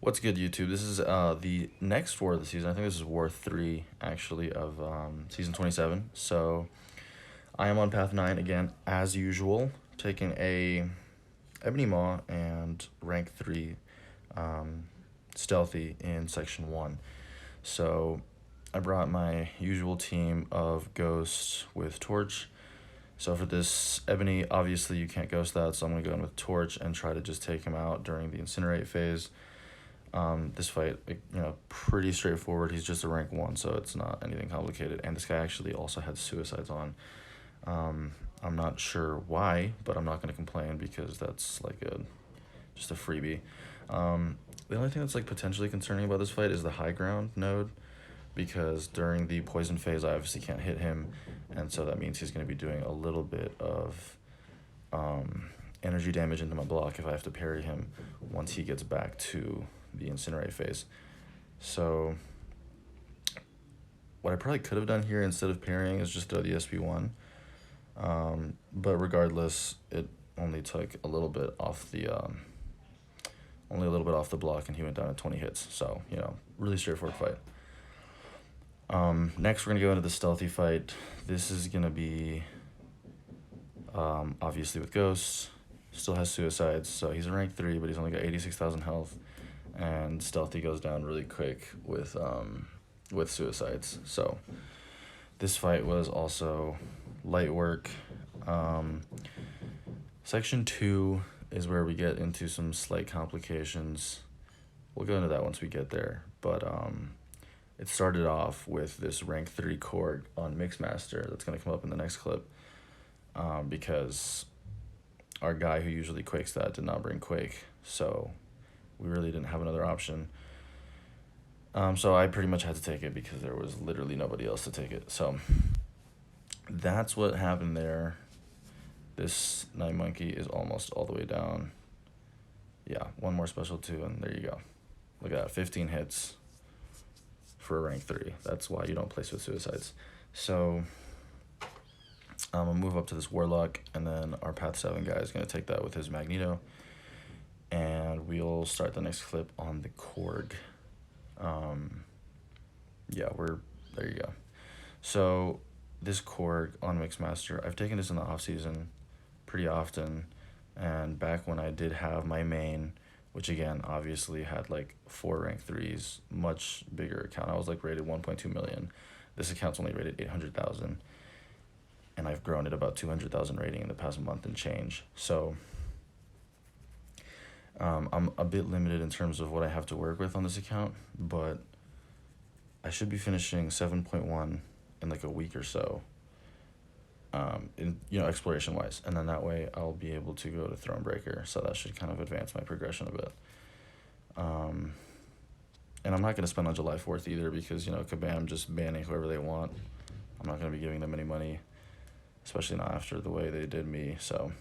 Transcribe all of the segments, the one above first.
What's good, YouTube? This is the next war of the season. I think this is war 3, actually, of season 27. So I am on path 9 again, as usual, taking a Ebony Maw and rank 3 stealthy in section 1. So I brought my usual team of Ghost with Torch. So for this Ebony, obviously you can't Ghost that, so I'm going to go in with Torch and try to just take him out during the Incinerate phase. This fight, pretty straightforward. He's just a rank 1, so it's not anything complicated. And this guy actually also had suicides on. I'm not sure why, but I'm not going to complain because that's like just a freebie. The only thing that's like potentially concerning about this fight is the high ground node, because during the poison phase I obviously can't hit him, and so that means he's going to be doing a little bit of energy damage into my block if I have to parry him once he gets back to the Incinerate phase. So what I probably could have done here instead of parrying is just throw the SP1. But regardless, it only took a little bit off the block, and he went down at 20 hits. So, really straightforward fight. Next, we're going to go into the stealthy fight. This is going to be, obviously with Ghosts. Still has suicides, so he's a rank 3, but he's only got 86,000 health. And stealthy goes down really quick with suicides. So this fight was also light work. Section 2 is where we get into some slight complications. We'll go into that once we get there. But it started off with this rank 3 Korg on Mixmaster that's going to come up in the next clip, because our guy who usually quakes that did not bring Quake, so we really didn't have another option. So I pretty much had to take it because there was literally nobody else to take it. So that's what happened there. This HitMonkey is almost all the way down. Yeah, one more special 2, and there you go. Look at that, 15 hits for a rank 3. That's why you don't place with suicides. So I'm going to move up to this Warlock, and then our Path 7 guy is going to take that with his Magneto. And we'll start the next clip on the Korg. There you go. So this Korg on Mixmaster, I've taken this in the off season pretty often, and back when I did have my main, which again obviously had like 4 rank 3s, much bigger account. I was like rated 1.2 million. This account's only rated 800,000, and I've grown at about 200,000 rating in the past month and change. So I'm a bit limited in terms of what I have to work with on this account, but I should be finishing 7.1 in like a week or so, exploration wise, and then that way I'll be able to go to Thronebreaker, so that should kind of advance my progression a bit. And I'm not going to spend on July 4th either, because Kabam just banning whoever they want. I'm not going to be giving them any money, especially not after the way they did me. So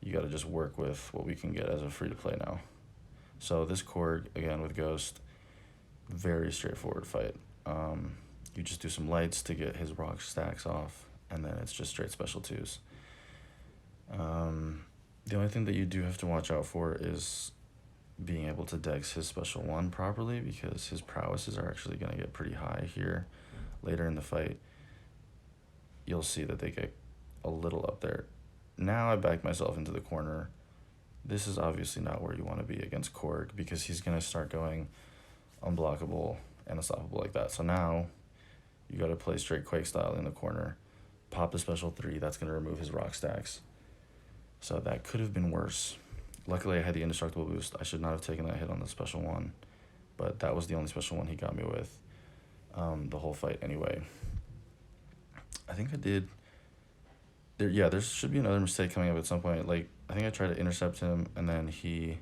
you got to just work with what we can get as a free-to-play now. So this Korg, again, with Ghost, very straightforward fight. You just do some lights to get his rock stacks off, and then it's just straight special 2s. The only thing that you do have to watch out for is being able to dex his special 1 properly, because his prowesses are actually going to get pretty high here later in the fight. You'll see that they get a little up there. Now I backed myself into the corner. This is obviously not where you want to be against Korg, because he's going to start going unblockable and unstoppable like that. So now you got to play straight Quake style in the corner, pop the special 3. That's going to remove his rock stacks. So that could have been worse. Luckily I had the indestructible boost. I should not have taken that hit on the special 1, but that was the only special 1 he got me with the whole fight anyway. I think I did. There should be another mistake coming up at some point. Like, I think I tried to intercept him, and then he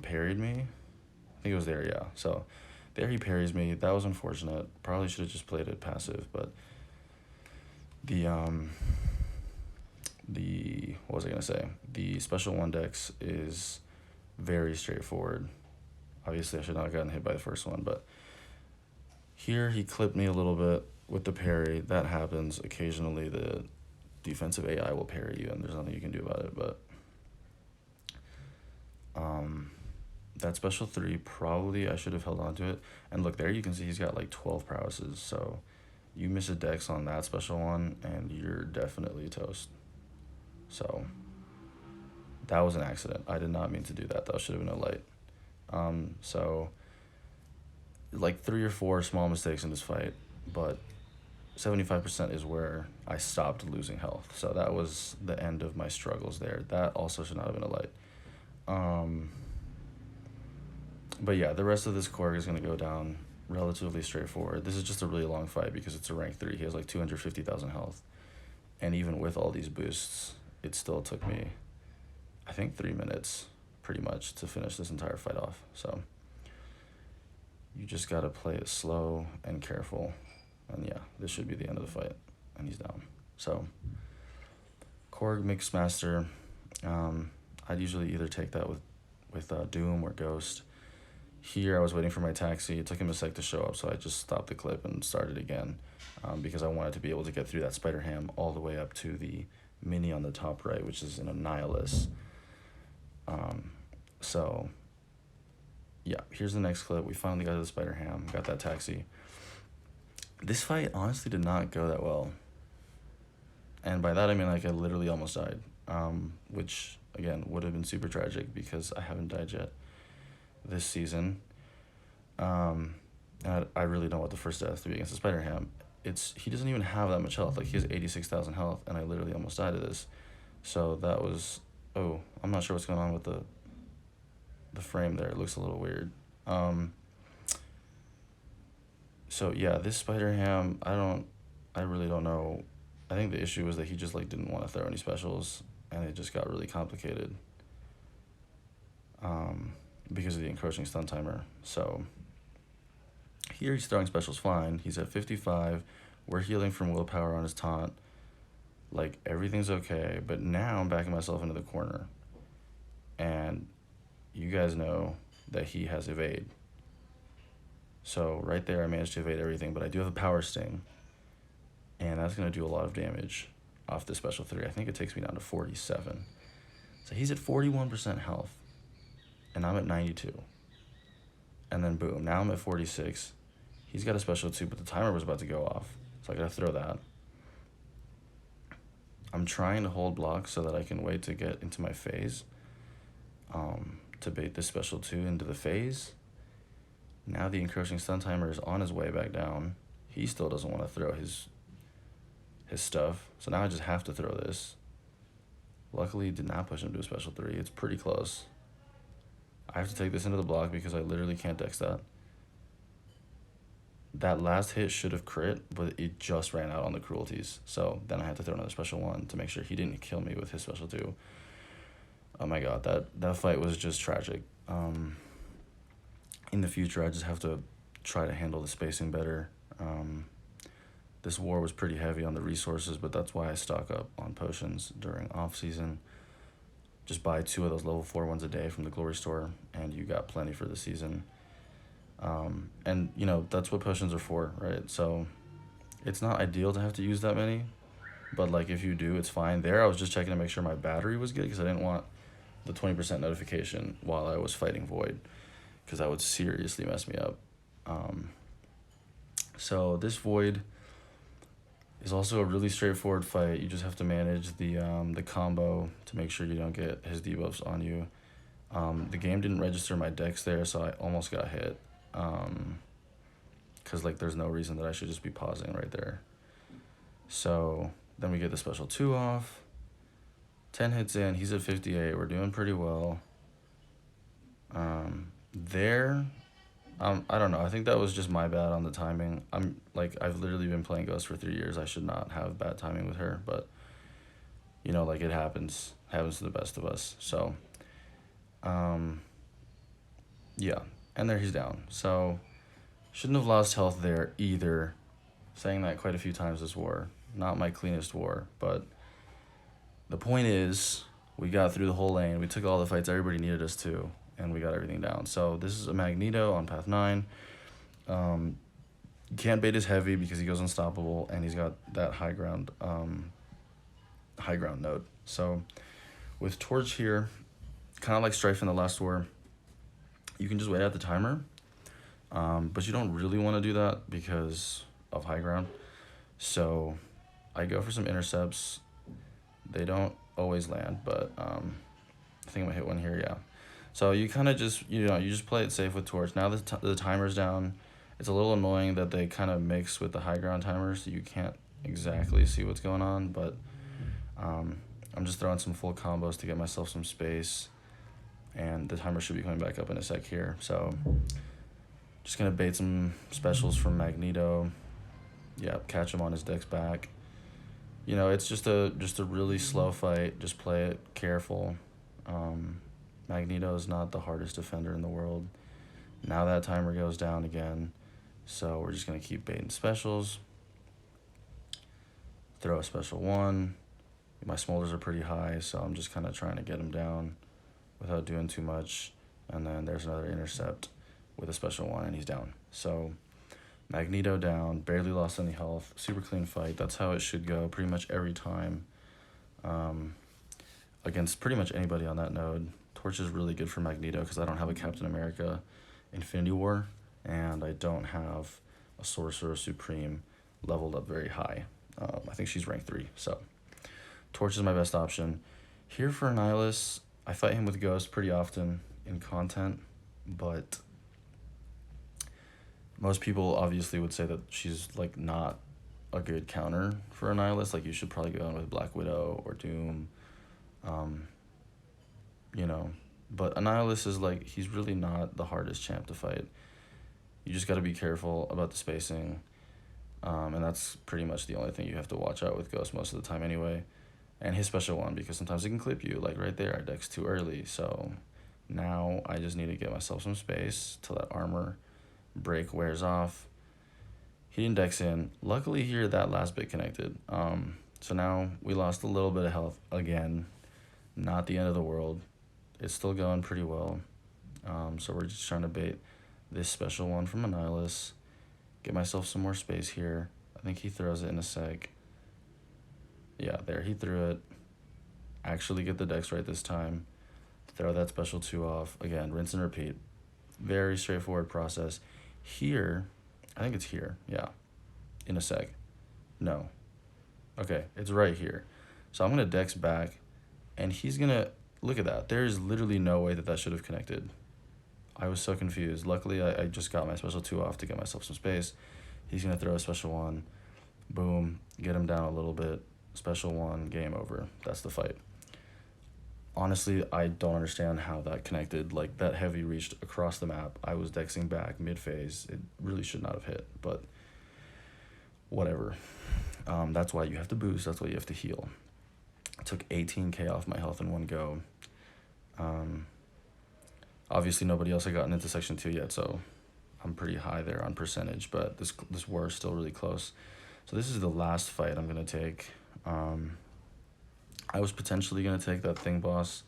parried me. I think it was there, yeah. So there he parries me. That was unfortunate. Probably should have just played it passive, but what was I going to say? The special 1 dex is very straightforward. Obviously, I should not have gotten hit by the first one, but here he clipped me a little bit with the parry. That happens. Occasionally, the defensive AI will parry you, and there's nothing you can do about it, but that special 3, probably I should have held on to it. And look, there you can see he's got like 12 prowesses, so you miss a dex on that special 1, and you're definitely toast. So that was an accident. I did not mean to do that. That should have been a light. So like 3 or 4 small mistakes in this fight, but 75% is where I stopped losing health. So that was the end of my struggles there. That also should not have been a light. But yeah, the rest of this Korg is going to go down relatively straightforward. This is just a really long fight because it's a rank 3. He has like 250,000 health. And even with all these boosts, it still took me, I think, 3 minutes pretty much to finish this entire fight off. So you just got to play it slow and careful. And yeah, this should be the end of the fight. And he's down. So Korg Mixmaster, I'd usually either take that with Doom or Ghost. Here I was waiting for my taxi. It took him a sec to show up, so I just stopped the clip and started again because I wanted to be able to get through that SpiderHam all the way up to the mini on the top right, which is in a Nihilus. So yeah, here's the next clip. We finally got to the SpiderHam, got that taxi. This fight honestly did not go that well. And by that I mean like I literally almost died, which again would have been super tragic because I haven't died yet this season. And I really don't want the first death to be against the SpiderHam. He doesn't even have that much health. Like, he has 86,000 health, and I literally almost died of this. So that was, I'm not sure what's going on with the frame there. It looks a little weird. So yeah, this SpiderHam, I really don't know. I think the issue was that he just like didn't want to throw any specials, and it just got really complicated. Because of the encroaching stun timer. So here he's throwing specials fine. He's at 55. We're healing from willpower on his taunt. Like, everything's okay. But now I'm backing myself into the corner. And you guys know that he has evade. So right there I managed to evade everything, but I do have a power sting. And that's going to do a lot of damage off the special 3. I think it takes me down to 47. So he's at 41% health. And I'm at 92. And then boom, now I'm at 46. He's got a special 2, but the timer was about to go off. So I gotta throw that. I'm trying to hold block so that I can wait to get into my phase. To bait this special 2 into the phase. Now the encroaching stun timer is on his way back down. He still doesn't want to throw his stuff. So now I just have to throw this. Luckily, did not push him to a special 3. It's pretty close. I have to take this into the block because I literally can't dex that. That last hit should have crit, but it just ran out on the cruelties. So then I had to throw another special 1 to make sure he didn't kill me with his special 2. Oh my god, that fight was just tragic. In the future, I just have to try to handle the spacing better. This war was pretty heavy on the resources, but that's why I stock up on potions during off-season. Just buy 2 of those level 4 ones a day from the Glory Store, and you got plenty for the season. And, you know, that's what potions are for, right? So it's not ideal to have to use that many, but, like, if you do, it's fine. There, I was just checking to make sure my battery was good because I didn't want the 20% notification while I was fighting Void, because that would seriously mess me up. So this Void is also a really straightforward fight. You just have to manage the combo to make sure you don't get his debuffs on you. The game didn't register my dex there, so I almost got hit. Because, like, there's no reason that I should just be pausing right there. So then we get the special 2 off. 10 hits in, he's at 58. We're doing pretty well. I don't know. I think that was just my bad on the timing. I've literally been playing Ghost for 3 years. I should not have bad timing with her, but, you know, like, it happens. Happens to the best of us. So, yeah. And there he's down. So, shouldn't have lost health there either. Saying that quite a few times this war. Not my cleanest war, but the point is, we got through the whole lane. We took all the fights everybody needed us to, and we got everything down. So this is a Magneto on path 9. You can't bait his heavy because he goes unstoppable, and he's got that high ground node. So with Torch here, kind of like Strife in the last war, You can just wait out the timer, but you don't really want to do that because of high ground. So I go for some intercepts. They don't always land, but I think I'm gonna hit one here, yeah. So you kind of just, you just play it safe with Torch. Now the timer's down. It's a little annoying that they kind of mix with the high ground timer, so you can't exactly see what's going on, but I'm just throwing some full combos to get myself some space, and the timer should be coming back up in a sec here. So just gonna bait some specials from Magneto. Yep, catch him on his deck's back. It's just a really slow fight. Just play it careful. Magneto is not the hardest defender in the world. Now that timer goes down again, so we're just gonna keep baiting specials. Throw a special one. My smolders are pretty high, so I'm just kind of trying to get him down without doing too much. And then there's another intercept with a special one, and he's down. So Magneto down, barely lost any health, super clean fight. That's how it should go pretty much every time against pretty much anybody on that node. Torch is really good for Magneto because I don't have a Captain America Infinity War, and I don't have a Sorcerer Supreme leveled up very high. I think she's rank 3, so Torch is my best option. Here for Nihilus, I fight him with Ghost pretty often in content, but most people obviously would say that she's like not a good counter for a Nihilus. Like, you should probably go in with Black Widow or Doom. But a Nihilus is like, he's really not the hardest champ to fight. You just got to be careful about the spacing, and that's pretty much the only thing you have to watch out with Ghost most of the time anyway. And his special one, because sometimes it can clip you, like right there, I deck's too early. So now I just need to get myself some space till that armor break wears off. He didn't dex in. Luckily here, that last bit connected. So now we lost a little bit of health again. Not the end of the world. It's still going pretty well. So we're just trying to bait this special one from Nihilus. Get myself some more space here. I think he throws it in a sec. Yeah, there, he threw it. Actually get the dex right this time. Throw that special 2 off. Again, rinse and repeat. Very straightforward process. Here, I think it's here, yeah. In a sec. No. Okay, it's right here. So I'm gonna dex back, and he's gonna, look at that. There's literally no way that should have connected. I was so confused. Luckily, I just got my special 2 off to get myself some space. He's gonna throw a special 1. Boom, get him down a little bit. Special 1, game over. That's the fight. Honestly, I don't understand how that connected. Like, that heavy reached across the map. I was dexing back mid-phase. It really should not have hit, but whatever. That's why you have to boost. That's why you have to heal. I took 18k off my health in one go. Obviously, nobody else had gotten into Section 2 yet, so I'm pretty high there on percentage, but this war is still really close. So this is the last fight I'm going to take. I was potentially going to take that thing boss,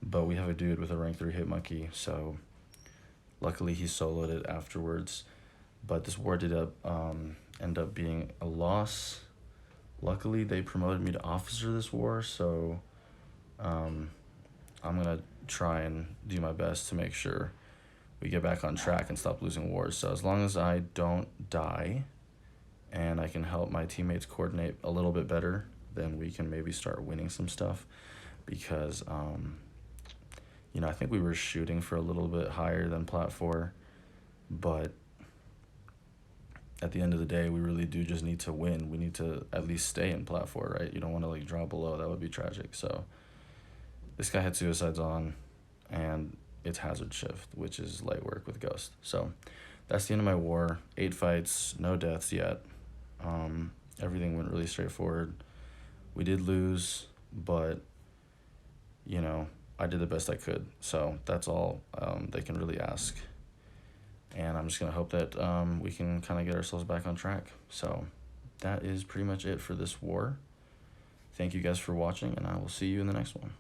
but we have a dude with a rank 3 HitMonkey, so luckily he soloed it afterwards. But this war did end up being a loss. Luckily, they promoted me to officer this war, so I'm going to try and do my best to make sure we get back on track and stop losing wars. So as long as I don't die and I can help my teammates coordinate a little bit better, then we can maybe start winning some stuff, because I think we were shooting for a little bit higher than Plat 4, but at the end of the day, we really do just need to win. We need to at least stay in Plat 4, right? You don't want to like drop below. That would be tragic. So this guy had suicides on, and it's hazard shift, which is light work with Ghost. So that's the end of my war. 8 fights, no deaths yet. Everything went really straightforward. We did lose, but I did the best I could. So that's all they can really ask. And I'm just going to hope that we can kind of get ourselves back on track. So that is pretty much it for this war. Thank you guys for watching, and I will see you in the next one.